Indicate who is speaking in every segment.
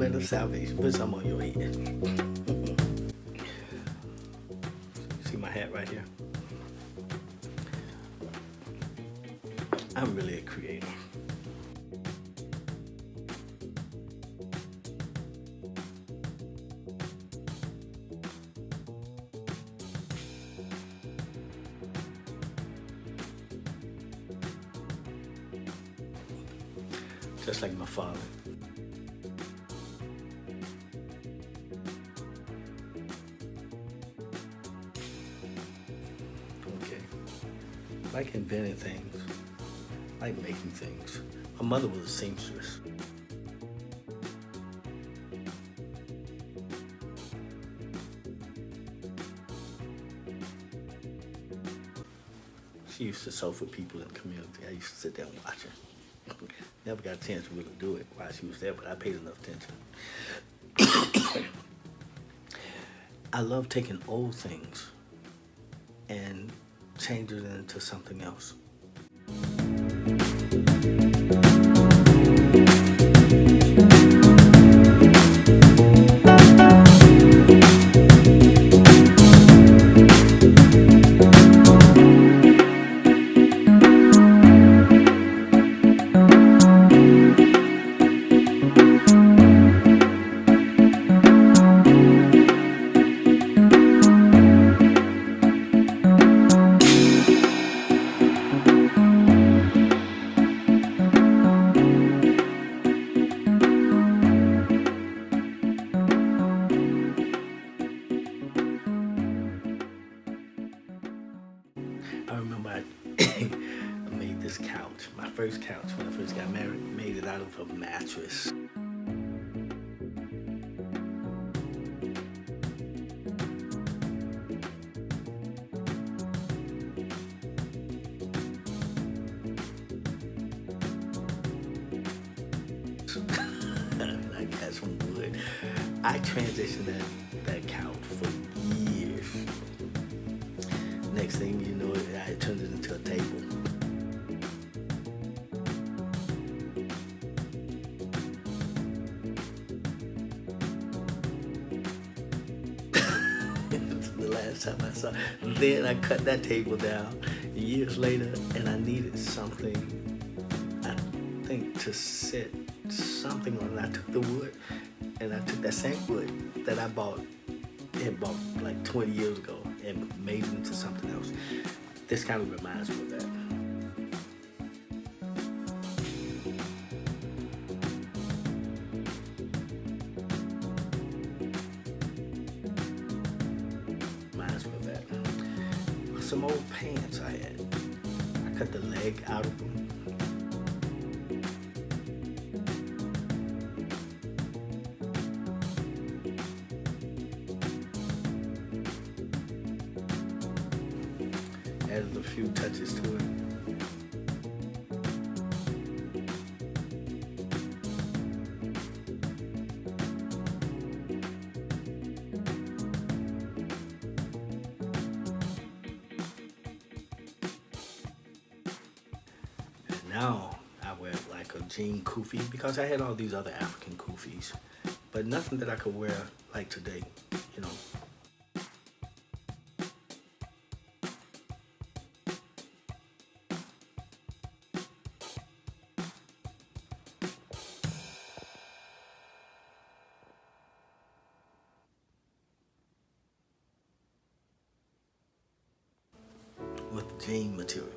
Speaker 1: helmet of salvation. Put some on your head. See my hat right here? I'm really a creator. Just like my father. Okay. Like inventing things. Like making things. My mother was a seamstress. She used to sew for people in the community. I used to sit there and watch her. Never got a chance to really do it while she was there, but I paid enough attention. I love taking old things and changing it into something else. I remember I made this couch, my first couch when I first got married, made it out of a mattress. I got some wood. I transitioned that couch for years. Next thing you know, I turned it into a table. The last time I saw it. Then I cut that table down years later, and I needed something, I think, to sit something on. I took the wood, and I took that same wood that I bought like 20 years ago and made it into something else. This kind of reminds me of that. Reminds me of that. Some old pants I had. I cut the leg out of them. Added a few touches to it. And now I wear like a jean kufi because I had all these other African kufis, but nothing that I could wear like today, you know. With jean material.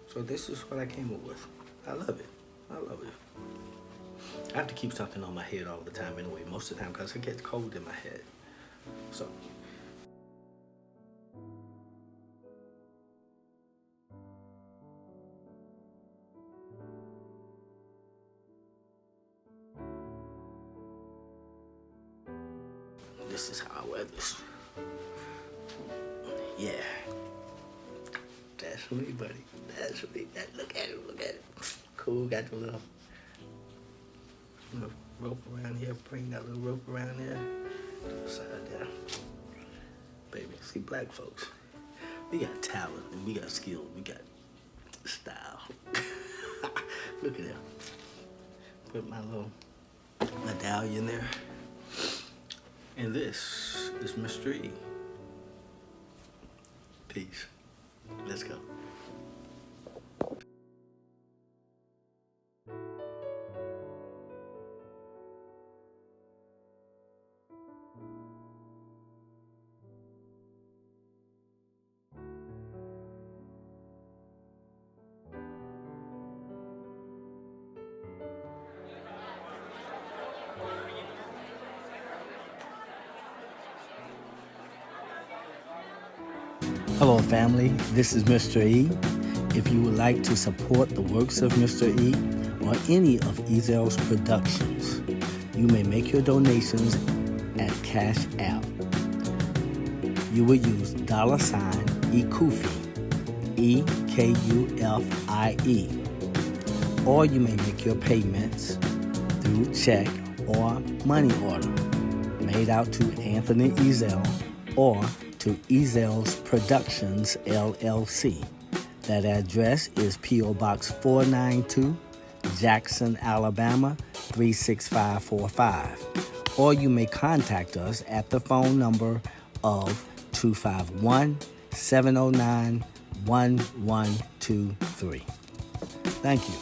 Speaker 1: So this is what I came up with. I love it. I love it. I have to keep something on my head all the time anyway, most of the time, because it gets cold in my head. So. This is how I wear this. Yeah. That's me, buddy. That's me. Look at it. Look at it. Cool. Got the little rope around here. Bring that little rope around here. Side there. Baby, see, black folks, we got talent and we got skill. We got style. Look at that. Put my little medallion there. And this is Mr. E. Peace. Let's go. Hello, family. This is Mr. E. If you would like to support the works of Mr. E or any of Ezell's productions, you may make your donations at Cash App. You will use $EKUFIE, EKUFIE, or you may make your payments through check or money order made out to Anthony Ezell or to Ezell's Productions, LLC. That address is P.O. Box 492, Jackson, Alabama, 36545. Or you may contact us at the phone number of 251-709-1123. Thank you.